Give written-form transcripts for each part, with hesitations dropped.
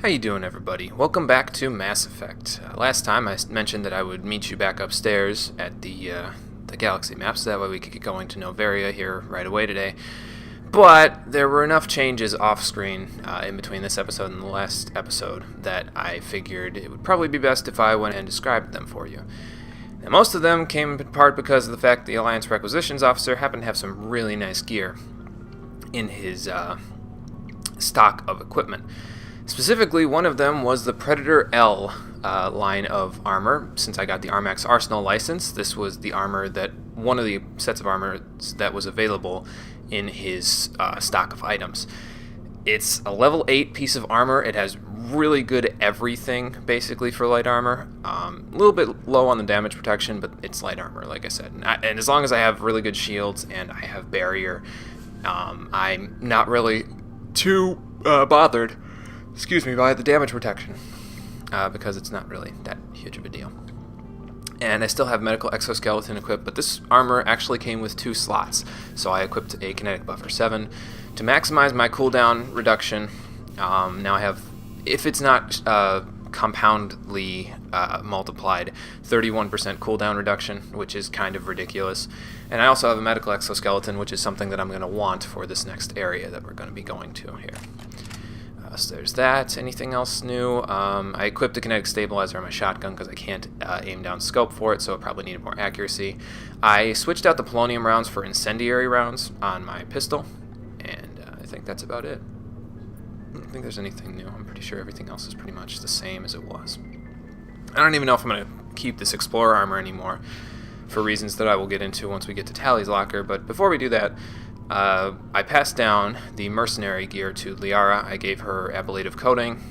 How you doing, everybody? Welcome back to Mass Effect. Last time I mentioned that I would meet you back upstairs at the galaxy map, so that way we could get going to Noveria here right away today. But there were enough changes off-screen in between this episode and the last episode that I figured it would probably be best if I went and described them for you. Now, most of them came in part because of the fact the Alliance Requisitions Officer happened to have some really nice gear in his stock of equipment. Specifically, one of them was the Predator L line of armor. Since I got the Armax Arsenal license, this was the armor that one of the sets of armor that was available in his stock of items. It's a level 8 piece of armor. It has really good everything, basically, for light armor. A little bit low on the damage protection, but it's light armor, like I said. And as long as I have really good shields and I have barrier, I'm not really too bothered by the damage protection, because it's not really that huge of a deal. And I still have medical exoskeleton equipped, but this armor actually came with 2 slots, so I equipped a kinetic buffer 7 to maximize my cooldown reduction. Now I have, if it's not compoundly multiplied, 31% cooldown reduction, which is kind of ridiculous. And I also have a medical exoskeleton, which is something that I'm going to want for this next area that we're going to be going to here. So there's that. Anything else new? I equipped a kinetic stabilizer on my shotgun because I can't aim down scope for it, so it probably needed more accuracy. I switched out the polonium rounds for incendiary rounds on my pistol, and I think that's about it. I don't think there's anything new. I'm pretty sure everything else is pretty much the same as it was. I don't even know if I'm going to keep this Explorer armor anymore, for reasons that I will get into once we get to Tally's locker, but before we do that, I passed down the mercenary gear to Liara. I gave her ablative coating.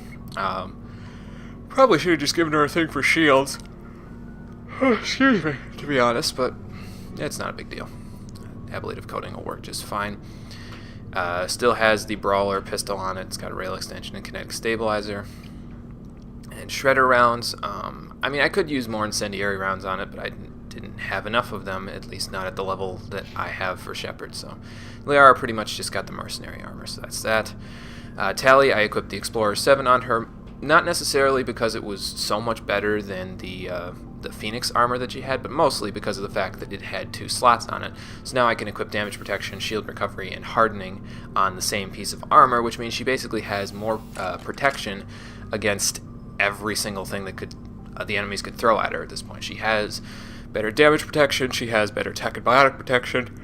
Probably should have just given her a thing for shields. Excuse me, to be honest, but it's not a big deal. Ablative coating will work just fine. Still has the Brawler pistol on it. It's got a rail extension and kinetic stabilizer. And shredder rounds. I mean, I could use more incendiary rounds on it, but I didn't have enough of them, at least not at the level that I have for Shepard. So Liara pretty much just got the mercenary armor, so that's that. Tally, I equipped the Explorer 7 on her, not necessarily because it was so much better than the Phoenix armor that she had, but mostly because of the fact that it had 2 slots on it. So now I can equip damage protection, shield recovery, and hardening on the same piece of armor, which means she basically has more protection against every single thing that the enemies could throw at her at this point. She has better damage protection, she has better tech and biotic protection.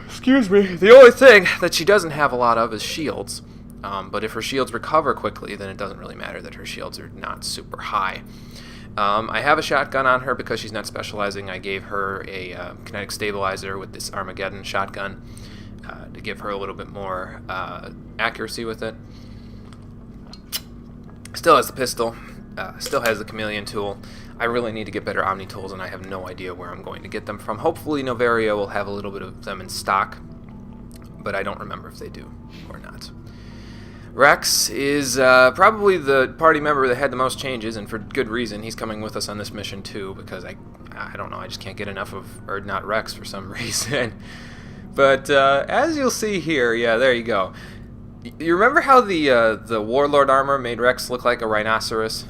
Excuse me. The only thing that she doesn't have a lot of is shields. But if her shields recover quickly, then it doesn't really matter that her shields are not super high. I have a shotgun on her because she's not specializing. I gave her a kinetic stabilizer with this Armageddon shotgun to give her a little bit more accuracy with it. Still has the pistol. Still has the chameleon tool. I really need to get better Omni tools, and I have no idea where I'm going to get them from. Hopefully Noveria will have a little bit of them in stock, but I don't remember if they do or not. Rex is probably the party member that had the most changes, and for good reason. He's coming with us on this mission too, because I don't know, I just can't get enough of not Rex for some reason. But as you'll see here, yeah, there you go. You remember how the Warlord armor made Rex look like a rhinoceros?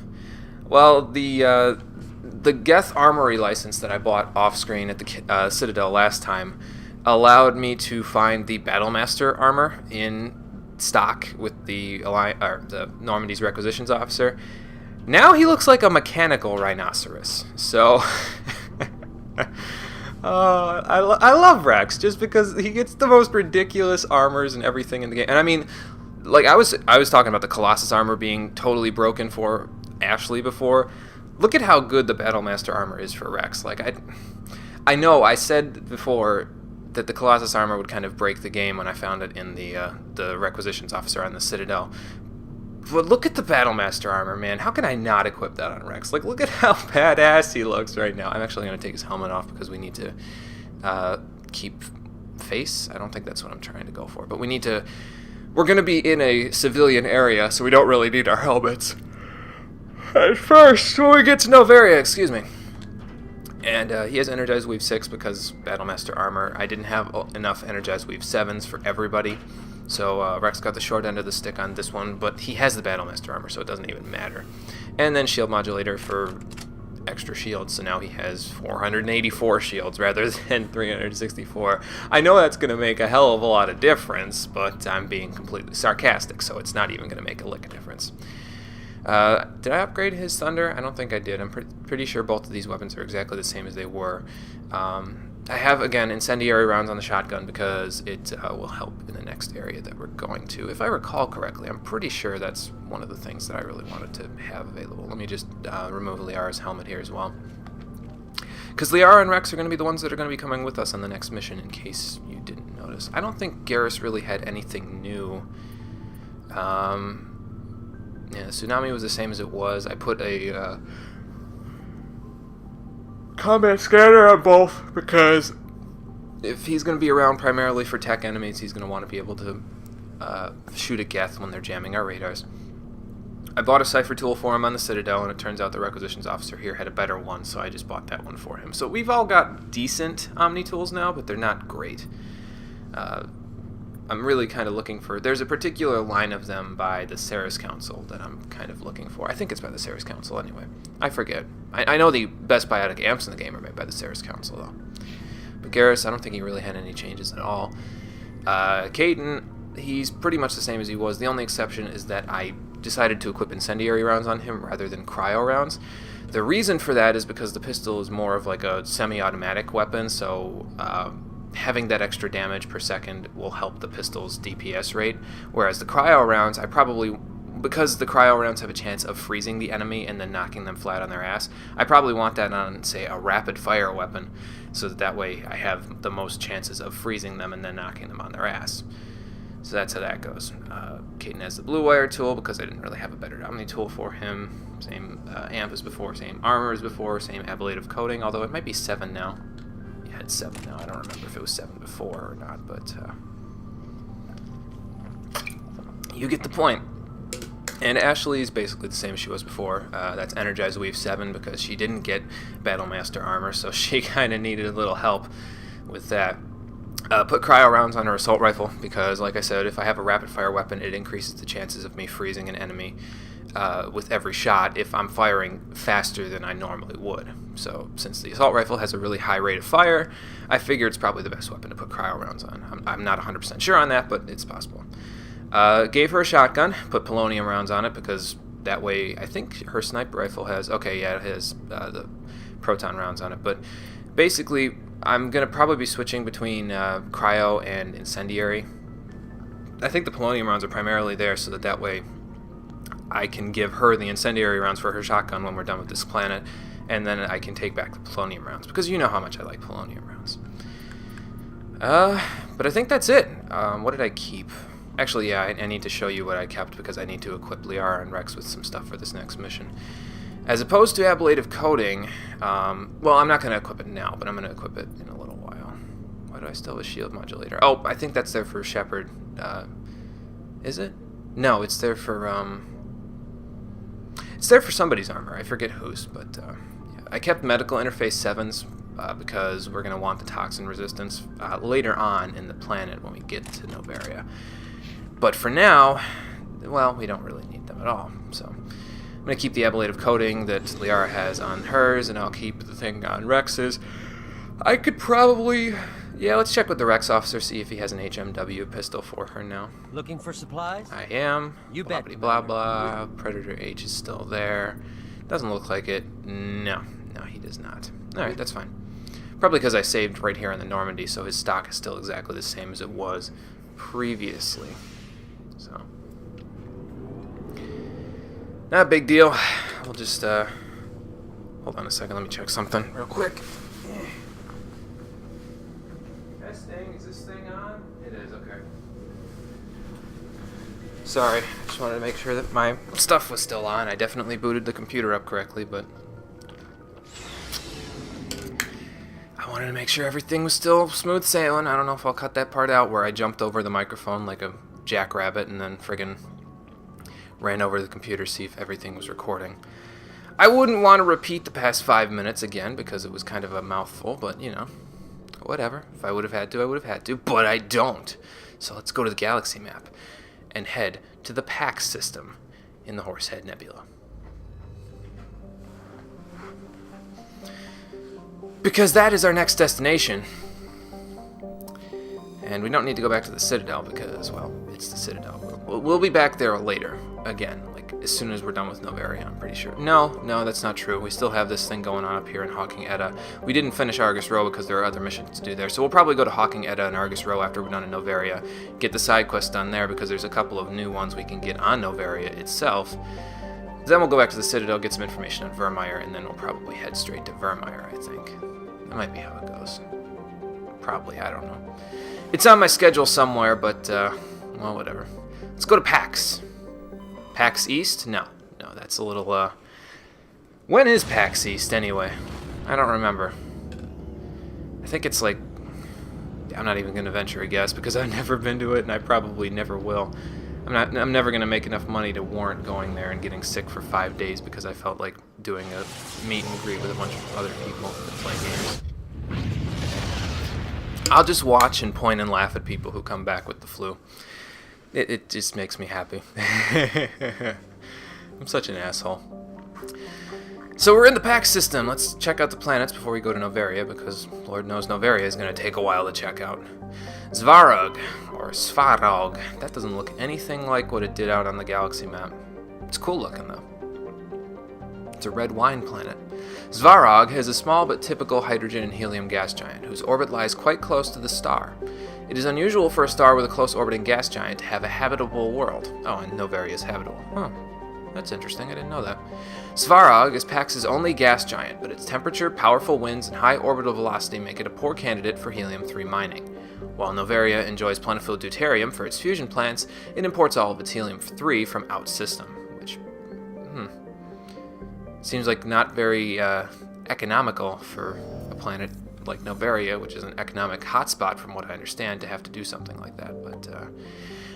Well, the Geth Armory license that I bought off-screen at the Citadel last time allowed me to find the Battlemaster armor in stock with the Normandy's Requisitions Officer. Now he looks like a mechanical rhinoceros. So I love Rex just because he gets the most ridiculous armors and everything in the game. And I mean, like I was talking about the Colossus armor being totally broken for Ashley before. Look at how good the Battlemaster armor is for Rex. Like I know I said before that the Colossus armor would kind of break the game when I found it in the Requisitions Officer on the Citadel. But look at the Battlemaster armor, man. How can I not equip that on Rex? Like, look at how badass he looks right now. I'm actually going to take his helmet off because we need to keep face. I don't think that's what I'm trying to go for. But we're going to be in a civilian area, so we don't really need our helmets. At first, when we get to Noveria, excuse me. And he has Energized Weave 6 because Battlemaster armor. I didn't have enough Energized Weave 7s for everybody, So Rex got the short end of the stick on this one, but he has the Battlemaster armor, so it doesn't even matter. And then shield modulator for extra shields, so now he has 484 shields rather than 364. I know that's going to make a hell of a lot of difference, but I'm being completely sarcastic, so it's not even going to make a lick of difference. Did I upgrade his thunder? I don't think I did. I'm pretty sure both of these weapons are exactly the same as they were. I have, again, incendiary rounds on the shotgun because it will help in the next area that we're going to. If I recall correctly, I'm pretty sure that's one of the things that I really wanted to have available. Let me just remove Liara's helmet here as well. Because Liara and Rex are going to be the ones that are going to be coming with us on the next mission, in case you didn't notice. I don't think Garrus really had anything new. Yeah, the Tsunami was the same as it was. I put a combat scanner on both because if he's going to be around primarily for tech enemies, he's going to want to be able to shoot a geth when they're jamming our radars. I bought a cipher tool for him on the Citadel, and it turns out the requisitions officer here had a better one, so I just bought that one for him. So we've all got decent Omni tools now, but they're not great. I'm really kind of looking for... There's a particular line of them by the Ceres Council that I'm kind of looking for. I think it's by the Ceres Council anyway. I forget. I know the best biotic amps in the game are made by the Ceres Council, though. But Garrus, I don't think he really had any changes at all. Caden, he's pretty much the same as he was. The only exception is that I decided to equip incendiary rounds on him rather than cryo rounds. The reason for that is because the pistol is more of like a semi-automatic weapon, so... having that extra damage per second will help the pistol's DPS rate, whereas the cryo rounds, because the cryo rounds have a chance of freezing the enemy and then knocking them flat on their ass, I probably want that on, say, a rapid fire weapon, so that way I have the most chances of freezing them and then knocking them on their ass. So that's how that goes. Caden has the blue wire tool because I didn't really have a better Omni tool for him. Same amp as before, same armor as before, same ablative coating, although it might be 7 now. It's 7 now. I don't remember if it was 7 before or not, but you get the point. And Ashley is basically the same as she was before. That's Energized Weave 7 because she didn't get Battlemaster armor, so she kind of needed a little help with that. Put cryo rounds on her assault rifle because, like I said, if I have a rapid fire weapon, it increases the chances of me freezing an enemy with every shot if I'm firing faster than I normally would. So since the assault rifle has a really high rate of fire, I figure it's probably the best weapon to put cryo rounds on. I'm not 100% sure on that, but it's possible. Gave her a shotgun, put polonium rounds on it because that way I think her sniper rifle has, okay, yeah, it has the proton rounds on it, but basically I'm going to probably be switching between cryo and incendiary. I think the polonium rounds are primarily there so that way I can give her the incendiary rounds for her shotgun when we're done with this planet, and then I can take back the polonium rounds, because you know how much I like polonium rounds. But I think that's it. What did I keep? Actually, yeah, I need to show you what I kept, because I need to equip Liara and Rex with some stuff for this next mission. As opposed to ablative coating, well, I'm not going to equip it now, but I'm going to equip it in a little while. Why do I still have a shield modulator? Oh, I think that's there for Shepard. Is it? No, it's there for, it's there for somebody's armor. I forget whose, but yeah. I kept medical interface 7s because we're going to want the toxin resistance later on in the planet when we get to Noveria. But for now, well, we don't really need them at all. So I'm going to keep the ablative coating that Liara has on hers, and I'll keep the thing on Rex's. I could probably... Yeah, let's check with the Rex officer, see if he has an HMW pistol for her now. Looking for supplies? I am. You bet. Blah, blah. Predator H is still there. Doesn't look like it. No, he does not. Alright, that's fine. Probably because I saved right here on the Normandy, so his stock is still exactly the same as it was previously. So, not a big deal. We'll just, hold on a second, let me check something real quick. Testing, is this thing on? It is, okay. Sorry, I just wanted to make sure that my stuff was still on. I definitely booted the computer up correctly, but I wanted to make sure everything was still smooth sailing. I don't know if I'll cut that part out where I jumped over the microphone like a jackrabbit and then friggin' ran over the computer to see if everything was recording. I wouldn't want to repeat the past 5 minutes again because it was kind of a mouthful, but you know, whatever. If I would have had to, I would have had to, but I don't. So let's go to the galaxy map and head to the Pax system in the Horsehead Nebula. Because that is our next destination. And we don't need to go back to the Citadel because, well, it's the Citadel. We'll be back there later, again, like as soon as we're done with Noveria, I'm pretty sure. No, that's not true. We still have this thing going on up here in Hawking Edda. We didn't finish Argus Row because there are other missions to do there, so we'll probably go to Hawking Edda and Argus Row after we're done in Noveria, get the side quest done there because there's a couple of new ones we can get on Noveria itself. Then we'll go back to the Citadel, get some information on Vermeer, and then we'll probably head straight to Vermeer, I think. That might be how it goes. Probably, I don't know. It's on my schedule somewhere, but, well, whatever. Let's go to PAX. PAX East? No, that's a little, When is PAX East, anyway? I don't remember. I think it's like... I'm not even going to venture a guess, because I've never been to it, and I probably never will. I'm never going to make enough money to warrant going there and getting sick for 5 days because I felt like doing a meet and greet with a bunch of other people that play games. I'll just watch and point and laugh at people who come back with the flu. It just makes me happy. I'm such an asshole. So we're in the PAX system. Let's check out the planets before we go to Noveria, because Lord knows Noveria is going to take a while to check out. Svarog, or Svarog. That doesn't look anything like what it did out on the galaxy map. It's cool looking, though. It's a red wine planet. Svarog is a small but typical hydrogen and helium gas giant whose orbit lies quite close to the star. It is unusual for a star with a close orbiting gas giant to have a habitable world. Oh, and Noveria is habitable. Huh. That's interesting, I didn't know that. Svarog is Pax's only gas giant, but its temperature, powerful winds, and high orbital velocity make it a poor candidate for helium-3 mining. While Noveria enjoys plentiful deuterium for its fusion plants, it imports all of its helium-3 from out-system, which, seems like not very economical for a planet like Noveria, which is an economic hotspot from what I understand, to have to do something like that. But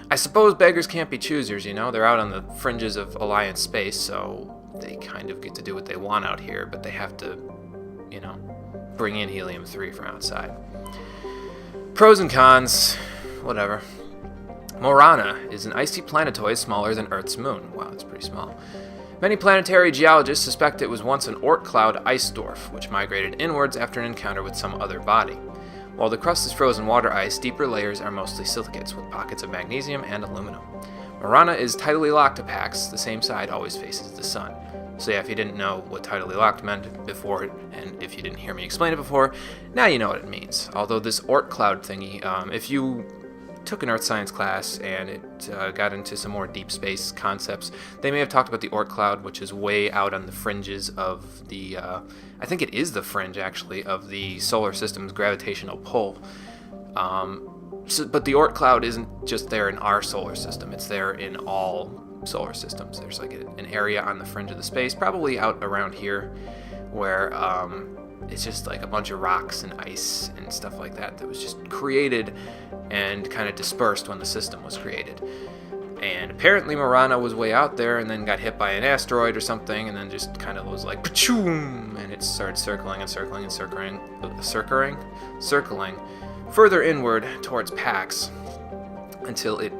I suppose beggars can't be choosers, you know? They're out on the fringes of Alliance space, so they kind of get to do what they want out here, but they have to, you know, bring in helium-3 from outside. Pros and cons, whatever. Morana is an icy planetoid smaller than Earth's moon. Wow, that's pretty small. Many planetary geologists suspect it was once an Oort cloud ice dwarf, which migrated inwards after an encounter with some other body. While the crust is frozen water ice, deeper layers are mostly silicates, with pockets of magnesium and aluminum. Morana is tidally locked to Pax. The same side always faces the sun. So yeah, if you didn't know what tidally locked meant before, and if you didn't hear me explain it before, now you know what it means. Although this Oort cloud thingy, if you took an earth science class and it got into some more deep space concepts, they may have talked about the Oort cloud, which is way out on the fringes of the, I think it is the fringe actually, of the solar system's gravitational pull. But the Oort cloud isn't just there in our solar system, it's there in all solar systems. There's like an area on the fringe of the space, probably out around here, where it's just like a bunch of rocks and ice and stuff like that was just created and kind of dispersed when the system was created. And apparently Morana was way out there and then got hit by an asteroid or something, and then just kind of was like pachoom, and it started circling and circling and circling further inward towards Pax until it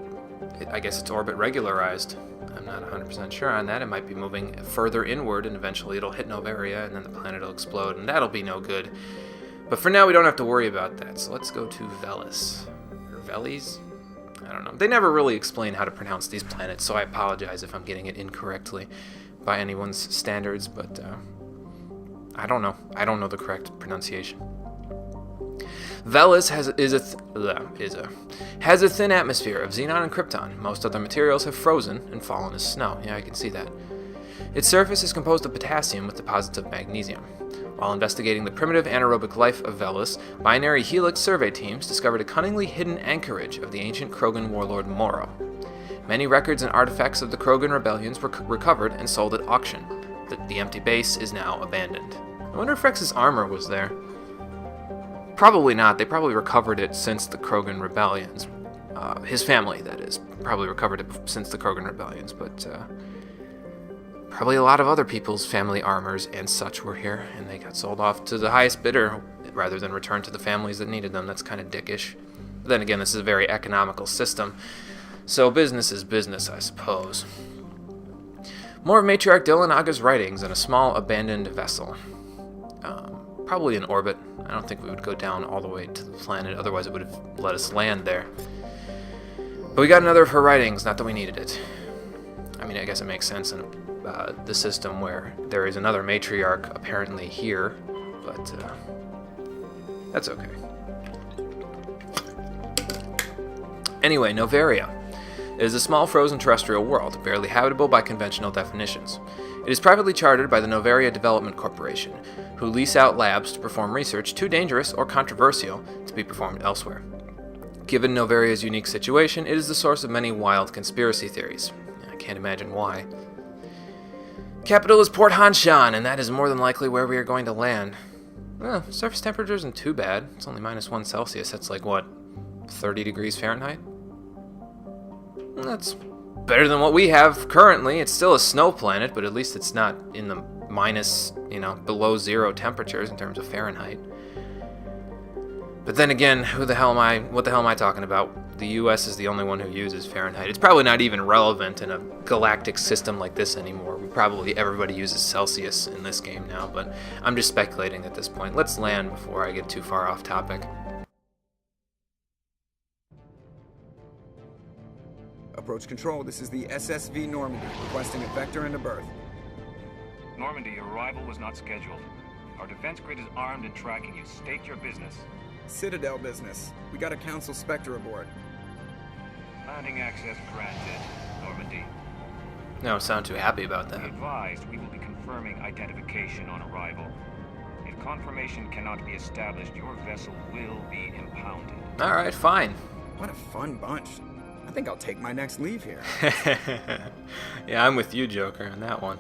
I guess its orbit regularized. I'm not 100% sure on that. It might be moving further inward, and eventually it'll hit Noveria, and then the planet will explode, and that'll be no good. But for now, we don't have to worry about that. So let's go to Velis. Or Veles? I don't know. They never really explain how to pronounce these planets, so I apologize if I'm getting it incorrectly by anyone's standards, but I don't know. I don't know the correct pronunciation. Velis has a thin atmosphere of xenon and krypton. Most other materials have frozen and fallen as snow. Yeah, I can see that. Its surface is composed of potassium with deposits of magnesium. While investigating the primitive anaerobic life of Velis, binary helix survey teams discovered a cunningly hidden anchorage of the ancient Krogan warlord Moro. Many records and artifacts of the Krogan rebellions were recovered and sold at auction. The empty base is now abandoned. I wonder if Rex's armor was there. Probably not. They probably recovered it since the Krogan rebellions. His family, that is, probably recovered it since the Krogan rebellions, but probably a lot of other people's family armors and such were here, and they got sold off to the highest bidder rather than returned to the families that needed them. That's kind of dickish. But then again, this is a very economical system, so business is business, I suppose. More of Matriarch Dylanaga's writings in a small abandoned vessel. Probably in orbit. I don't think we would go down all the way to the planet, otherwise it would have let us land there. But we got another of her writings, not that we needed it. I mean, I guess it makes sense in the system where there is another matriarch apparently here, but that's okay. Anyway, Noveria is a small frozen terrestrial world, barely habitable by conventional definitions. It is privately chartered by the Noveria Development Corporation, who lease out labs to perform research too dangerous or controversial to be performed elsewhere. Given Noveria's unique situation, it is the source of many wild conspiracy theories. I can't imagine why. Capital is Port Hanshan, and that is more than likely where we are going to land. Surface temperature isn't too bad. It's only -1 Celsius. That's like, what, 30 degrees Fahrenheit? That's better than what we have currently. It's still a snow planet, but at least it's not in the minus, below zero temperatures in terms of Fahrenheit. But then again, what the hell am I talking about? The US is the only one who uses Fahrenheit. It's probably not even relevant in a galactic system like this anymore. Everybody uses Celsius in this game now, but I'm just speculating at this point. Let's land before I get too far off topic. Approach control, this is the SSV Normandy, requesting a vector and a berth. Normandy, your arrival was not scheduled. Our defense grid is armed and tracking you. State your business. Citadel business. We got a Council Spectre aboard. Landing access granted, Normandy. No, don't sound too happy about that. Be advised, we will be confirming identification on arrival. If confirmation cannot be established, your vessel will be impounded. Alright, fine. What a fun bunch. I think I'll take my next leave here. Yeah, I'm with you, Joker, on that one.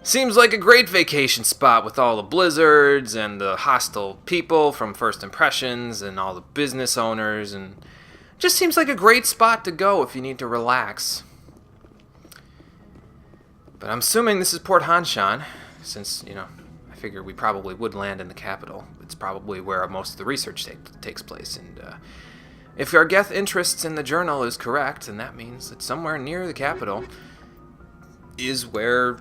Seems like a great vacation spot with all the blizzards and the hostile people from First Impressions and all the business owners, and just seems like a great spot to go if you need to relax. But I'm assuming this is Port Hanshan, since, I figure we probably would land in the capital. It's probably where most of the research takes place, and if our geth interests in the journal is correct, then that means that somewhere near the capital is where,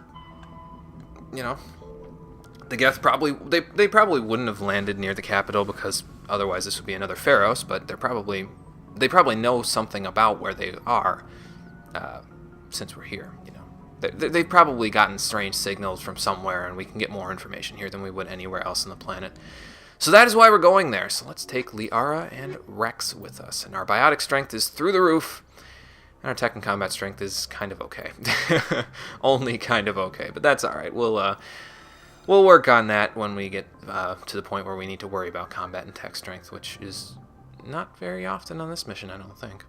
the geth probably, they probably wouldn't have landed near the capital because otherwise this would be another Pharos, but they probably know something about where they are, since we're here, They've probably gotten strange signals from somewhere, and we can get more information here than we would anywhere else on the planet. So that is why we're going there. So let's take Liara and Rex with us. And our biotic strength is through the roof. And our tech and combat strength is kind of okay. Only kind of okay, but that's alright. We'll work on that when we get to the point where we need to worry about combat and tech strength, which is not very often on this mission, I don't think.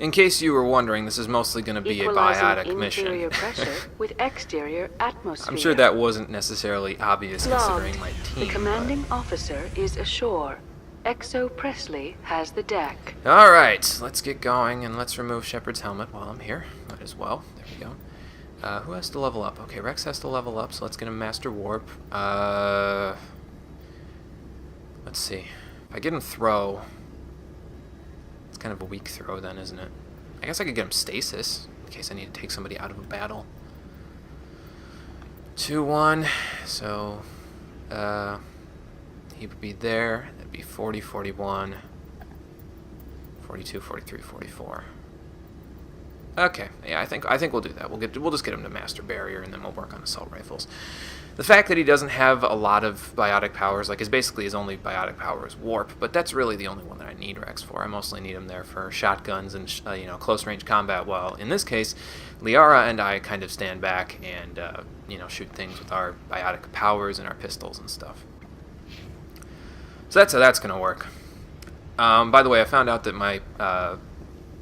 In case you were wondering, this is mostly going to be a biotic mission. Interior pressure with exterior atmosphere. I'm sure that wasn't necessarily obvious considering my team. The commanding officer is ashore. Exo Presley has the deck. Alright, let's get going, and let's remove Shepard's helmet while I'm here. Might as well. There we go. Who has to level up? Okay, Rex has to level up, so let's get him Master Warp. Let's see. If I get him Throw... It's kind of a weak throw then, isn't it? I guess I could get him Stasis, in case I need to take somebody out of a battle. 2-1, so... he would be there. That'd be 40, 41, 42, 43, 44. Okay, yeah, I think we'll do that. We'll just get him to Master Barrier, and then we'll work on assault rifles. The fact that he doesn't have a lot of biotic powers, like his only biotic power is warp, but that's really the only one that I need Rex for. I mostly need him there for shotguns and close range combat. While in this case, Liara and I kind of stand back and shoot things with our biotic powers and our pistols and stuff. So that's how that's gonna work. By the way, I found out that my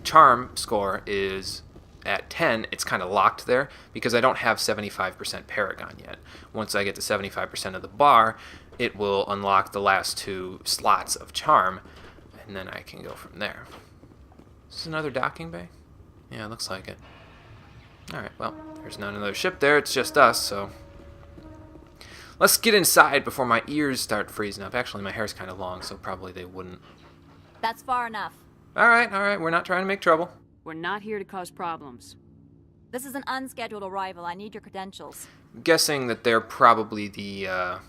charm score is at 10, it's kind of locked there because I don't have 75% Paragon yet. Once I get to 75% of the bar, it will unlock the last 2 slots of charm, and then I can go from there. Is this another docking bay? Yeah, it looks like it. Alright, well, there's not another ship there, it's just us, so Let's get inside before my ears start freezing up. Actually, my hair's kind of long, so probably they wouldn't. That's far enough. All right. We're not trying to make trouble. We're not here to cause problems. This is an unscheduled arrival. I need your credentials. I'm guessing that they're probably the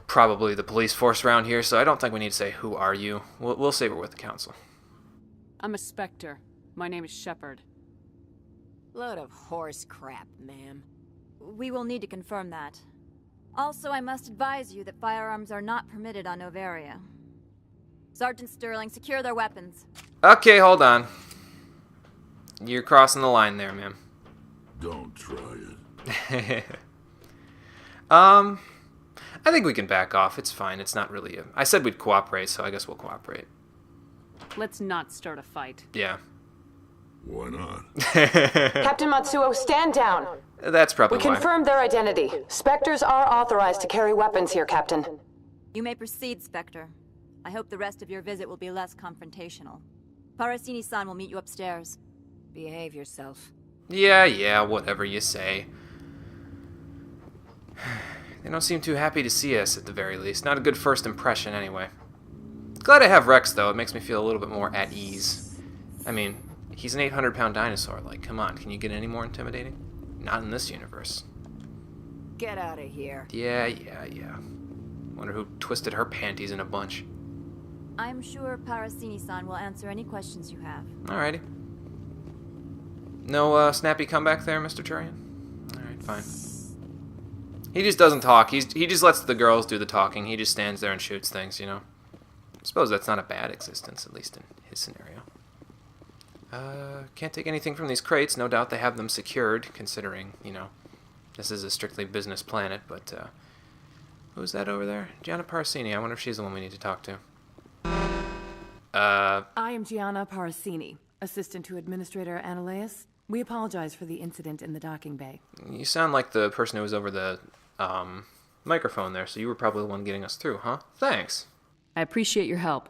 police force around here, so I don't think we need to say, who are you? We'll say we're with the council. I'm a Spectre. My name is Shepard. Load of horse crap, ma'am. We will need to confirm that. Also, I must advise you that firearms are not permitted on Noveria. Sergeant Sterling, secure their weapons. Okay, hold on. You're crossing the line there, ma'am. Don't try it. I think we can back off. It's fine. It's not really I said we'd cooperate, so I guess we'll cooperate. Let's not start a fight. Yeah. Why not? Captain Matsuo, stand down. That's probably We why. confirmed their identity. Spectres are authorized to carry weapons here, Captain. You may proceed, Spectre. I hope the rest of your visit will be less confrontational. Parasini-san will meet you upstairs. Behave yourself. Yeah, whatever you say. They don't seem too happy to see us, at the very least. Not a good first impression, anyway. Glad I have Rex, though. It makes me feel a little bit more at ease. I mean, he's an 800-pound dinosaur. Like, come on, can you get any more intimidating? Not in this universe. Get out of here. Yeah. Wonder who twisted her panties in a bunch. I'm sure Parasini-san will answer any questions you have. Alrighty. No snappy comeback there, Mr. Turian? Alright, fine. He just doesn't talk. He just lets the girls do the talking. He just stands there and shoots things, you know? I suppose that's not a bad existence, at least in his scenario. Can't take anything from these crates. No doubt they have them secured, considering, you know, this is a strictly business planet, but, who's that over there? Gianna Parasini. I wonder if she's the one we need to talk to. I am Gianna Parasini, assistant to Administrator Ananias. We apologize for the incident in the docking bay. You sound like the person who was over the, microphone there, so you were probably the one getting us through, huh? Thanks. I appreciate your help.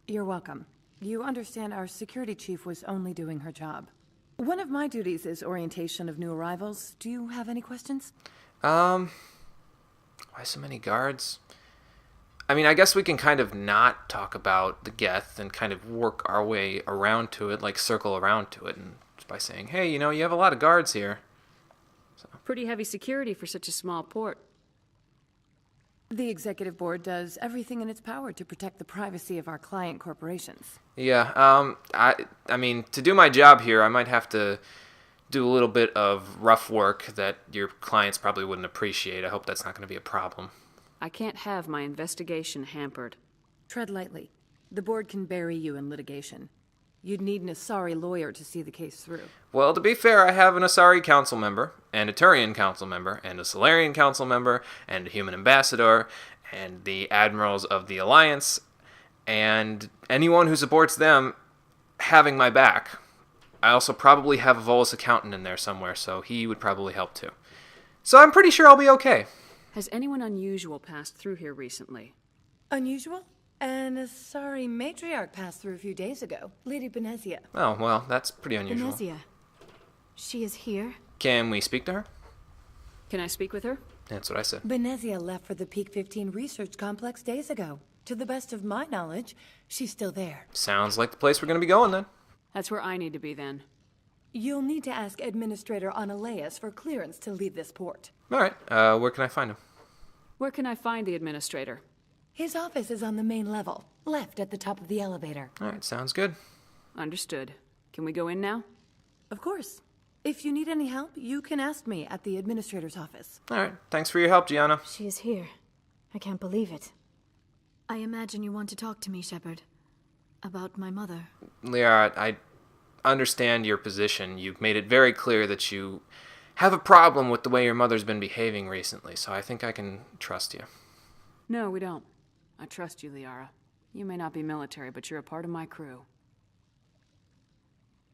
You're welcome. You understand our security chief was only doing her job. One of my duties is orientation of new arrivals. Do you have any questions? Why so many guards? I mean, I guess we can kind of not talk about the geth and kind of work our way around to it, like circle around to it, and just by saying, hey, you know, you have a lot of guards here. So. Pretty heavy security for such a small port. The executive board does everything in its power to protect the privacy of our client corporations. Yeah, I mean, to do my job here, I might have to do a little bit of rough work that your clients probably wouldn't appreciate. I hope that's not going to be a problem. I can't have my investigation hampered. Tread lightly. The board can bury you in litigation. You'd need an Asari lawyer to see the case through. Well, to be fair, I have an Asari council member, and a Turian council member, and a Solarian council member, and a human ambassador, and the admirals of the Alliance, and anyone who supports them having my back. I also probably have a Volus accountant in there somewhere, so he would probably help too. So I'm pretty sure I'll be okay. Has anyone unusual passed through here recently? Unusual? An Asari matriarch passed through a few days ago. Lady Benezia. Oh, well, that's pretty unusual. Benezia. She is here? Can we speak to her? Can I speak with her? That's what I said. Benezia left for the Peak 15 research complex days ago. To the best of my knowledge, she's still there. Sounds like the place we're going to be going then. That's where I need to be then. You'll need to ask Administrator Ananias for clearance to leave this port. All right, where can I find him? Where can I find the administrator? His office is on the main level, left at the top of the elevator. All right, sounds good. Understood. Can we go in now? Of course. If you need any help, you can ask me at the administrator's office. All right, thanks for your help, Gianna. She is here. I can't believe it. I imagine you want to talk to me, Shepard. About my mother. Liara, I understand your position. You've made it very clear that you have a problem with the way your mother's been behaving recently, so I think I can trust you. No, we don't. I trust you, Liara. You may not be military, but you're a part of my crew.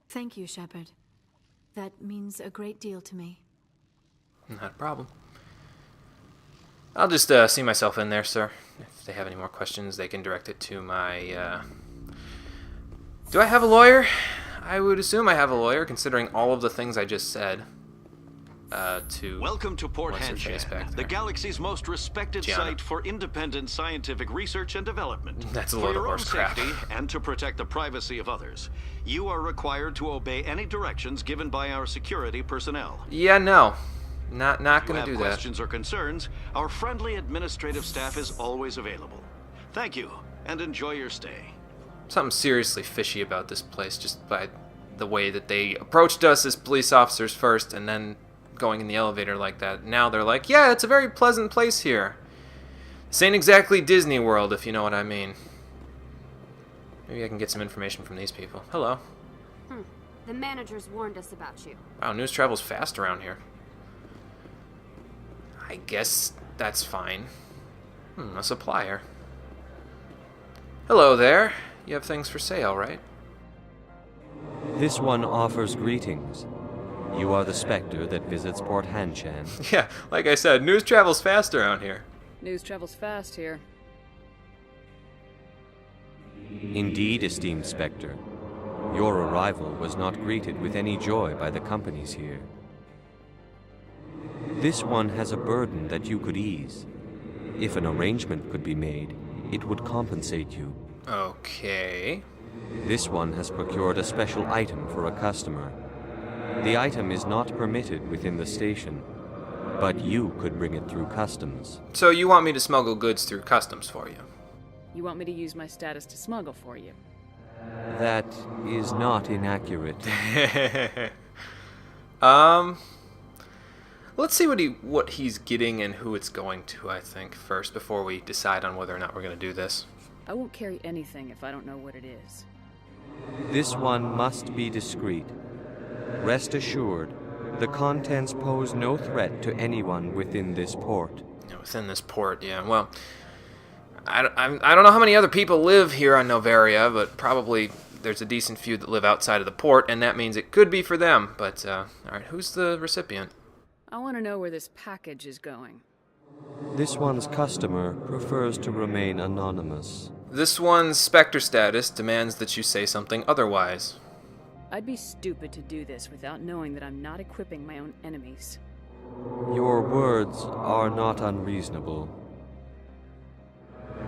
Thank you, Shepard. That means a great deal to me. Not a problem. I'll just see myself in there, sir. If they have any more questions, they can direct it to my, Do I have a lawyer? I would assume I have a lawyer, considering all of the things I just said. to... Welcome to Port what's her face back Hanshan, the there? galaxy's most respected Gianna. site for independent scientific research and development. That's a For load of your own horse crap. safety and to protect the privacy of others, you are required to obey any directions given by our security personnel. Yeah, no. Not If gonna you have do that. questions or concerns, our friendly administrative staff is always available. Thank you, and enjoy your stay. Something seriously fishy about this place, just by the way that they approached us as police officers first, and then going in the elevator like that. Now they're like, yeah, it's a very pleasant place here. This ain't exactly Disney World, if you know what I mean. Maybe I can get some information from these people. Hello. The managers warned us about you. Wow, news travels fast around here. I guess that's fine. A supplier. Hello there. You have things for sale, right? This one offers greetings. You are the Spectre that visits Port Hanshan. Yeah, like I said, news travels fast around here. News travels fast here. Indeed, esteemed Spectre. Your arrival was not greeted with any joy by the companies here. This one has a burden that you could ease. If an arrangement could be made, it would compensate you. Okay. This one has procured a special item for a customer. The item is not permitted within the station, but you could bring it through customs. So you want me to smuggle goods through customs for you? You want me to use my status to smuggle for you? That is not inaccurate. Let's see what he's getting and who it's going to, I think, first, before we decide on whether or not we're going to do this. I won't carry anything if I don't know what it is. This one must be discreet. Rest assured, the contents pose no threat to anyone within this port. Within this port, yeah. Well, I don't know how many other people live here on Noveria, but probably there's a decent few that live outside of the port, and that means it could be for them. But, alright, who's the recipient? I want to know where this package is going. This one's customer prefers to remain anonymous. This one's Spectre status demands that you say something otherwise. I'd be stupid to do this without knowing that I'm not equipping my own enemies. Your words are not unreasonable.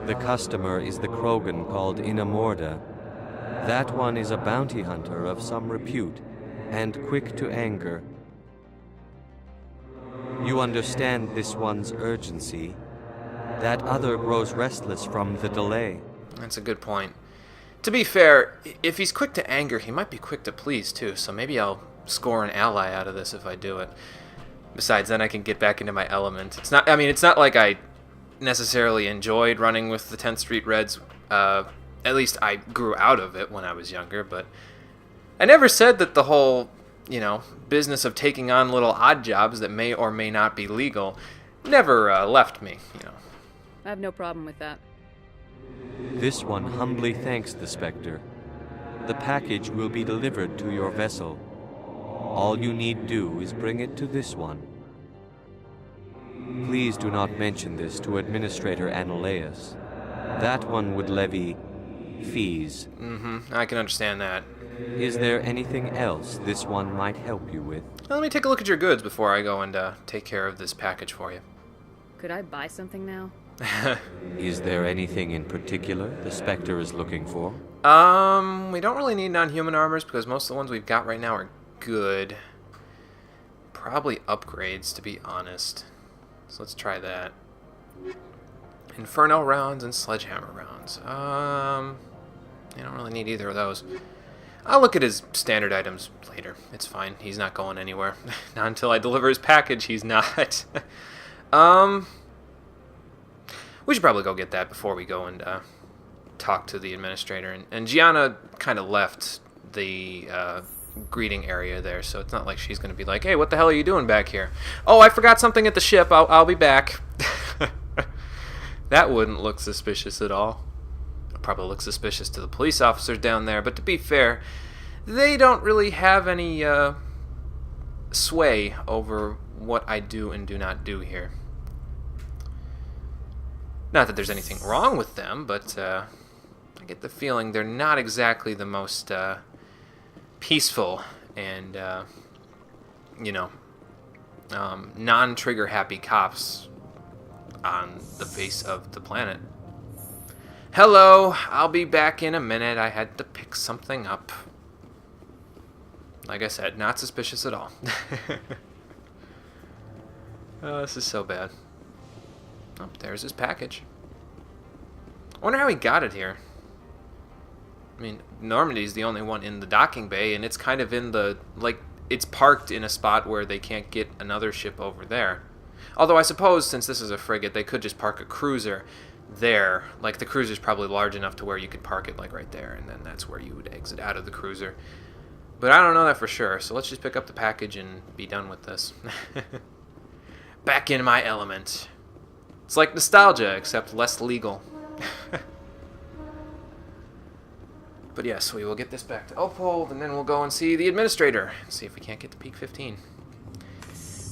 The customer is the Krogan called Inamorda. That one is a bounty hunter of some repute, and quick to anger. You understand this one's urgency. That other grows restless from the delay. That's a good point. To be fair, if he's quick to anger, he might be quick to please, too, so maybe I'll score an ally out of this if I do it. Besides, then I can get back into my element. It's not like I necessarily enjoyed running with the 10th Street Reds. At least I grew out of it when I was younger, but I never said that the whole, business of taking on little odd jobs that may or may not be legal never left me, I have no problem with that. This one humbly thanks the Spectre. The package will be delivered to your vessel. All you need do is bring it to this one. Please do not mention this to Administrator Analeus. That one would levy fees. I can understand that. Is there anything else this one might help you with? Well, let me take a look at your goods before I go and take care of this package for you. Could I buy something now? Is there anything in particular the Spectre is looking for? We don't really need non-human armors because most of the ones we've got right now are good. Probably upgrades, to be honest. So let's try that. Inferno rounds and sledgehammer rounds. I don't really need either of those. I'll look at his standard items later. It's fine. He's not going anywhere. Not until I deliver his package, he's not. We should probably go get that before we go and talk to the administrator. And Gianna kind of left the greeting area there, so it's not like she's going to be like, hey, what the hell are you doing back here? Oh, I forgot something at the ship. I'll be back. That wouldn't look suspicious at all. It'll probably look suspicious to the police officers down there, but to be fair, they don't really have any sway over what I do and do not do here. Not that there's anything wrong with them, but I get the feeling they're not exactly the most peaceful and, non-trigger happy cops on the face of the planet. Hello, I'll be back in a minute. I had to pick something up. Like I said, not suspicious at all. Oh, this is so bad. Oh, there's his package. I wonder how he got it here. I mean, Normandy's the only one in the docking bay, and it's kind of in the, like, it's parked in a spot where they can't get another ship over there. Although I suppose, since this is a frigate, they could just park a cruiser there. Like, the cruiser's probably large enough to where you could park it, like, right there, and then that's where you would exit out of the cruiser. But I don't know that for sure, so let's just pick up the package and be done with this. Back in my element. It's like nostalgia, except less legal. But yes, we will get this back to Opold, and then we'll go and see the administrator. See if we can't get to Peak 15.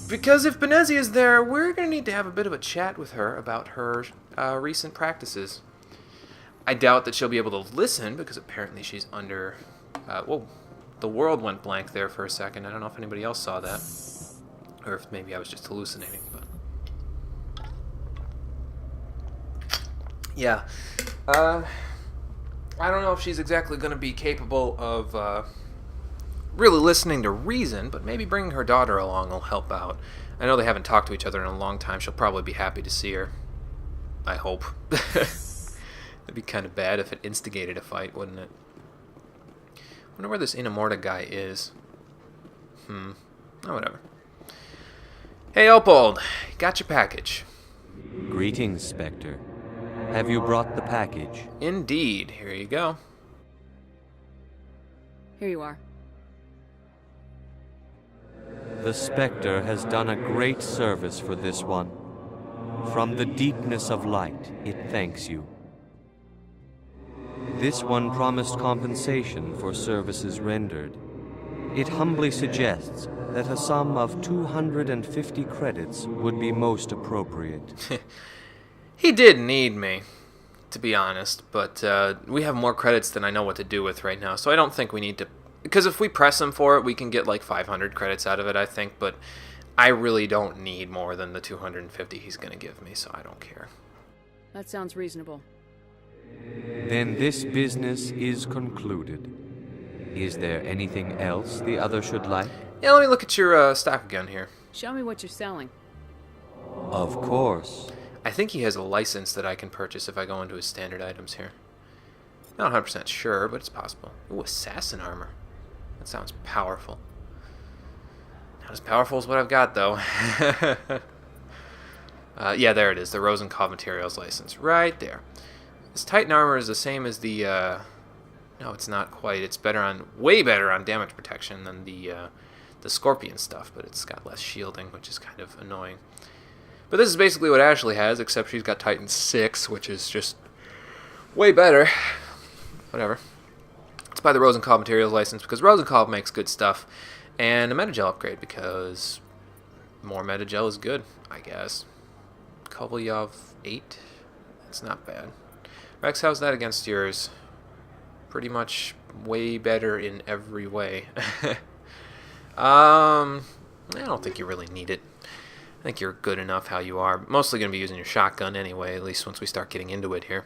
Because if Benezia is there, we're going to need to have a bit of a chat with her about her recent practices. I doubt that she'll be able to listen, because apparently she's under... whoa, the world went blank there for a second. I don't know if anybody else saw that. Or if maybe I was just hallucinating, but... Yeah. I don't know if she's exactly going to be capable of really listening to reason, but maybe bringing her daughter along will help out. I know they haven't talked to each other in a long time. She'll probably be happy to see her. I hope. That'd be kind of bad if it instigated a fight, wouldn't it? I wonder where this Inamorta guy is. Oh, whatever. Hey, Opold. Got your package. Greetings, Spectre. Have you brought the package? Indeed. Here you go. Here you are. The Spectre has done a great service for this one. From the deepness of light, it thanks you. This one promised compensation for services rendered. It humbly suggests that a sum of 250 credits would be most appropriate. He did need me, to be honest, but we have more credits than I know what to do with right now, so I don't think we need to... Because if we press him for it, we can get like 500 credits out of it, I think, but I really don't need more than the 250 he's going to give me, so I don't care. That sounds reasonable. Then this business is concluded. Is there anything else the other should like? Yeah, let me look at your stock again here. Show me what you're selling. Of course. I think he has a license that I can purchase if I go into his standard items here. Not 100% sure, but it's possible. Ooh, assassin armor. That sounds powerful. Not as powerful as what I've got, though. Yeah, there it is. The Rosenkopf Materials license. Right there. This Titan armor is the same as the... No, it's not quite. It's better on... Way better on damage protection than the Scorpion stuff, but it's got less shielding, which is kind of annoying. But this is basically what Ashley has, except she's got Titan 6, which is just way better. Whatever. Let's buy the Rosenkopf Materials license, because Rosenkopf makes good stuff. And a Metagel upgrade, because more Metagel is good, I guess. Kovalyov 8? That's not bad. Rex, how's that against yours? Pretty much way better in every way. I don't think you really need it. I think you're good enough how you are. Mostly going to be using your shotgun anyway, at least once we start getting into it here.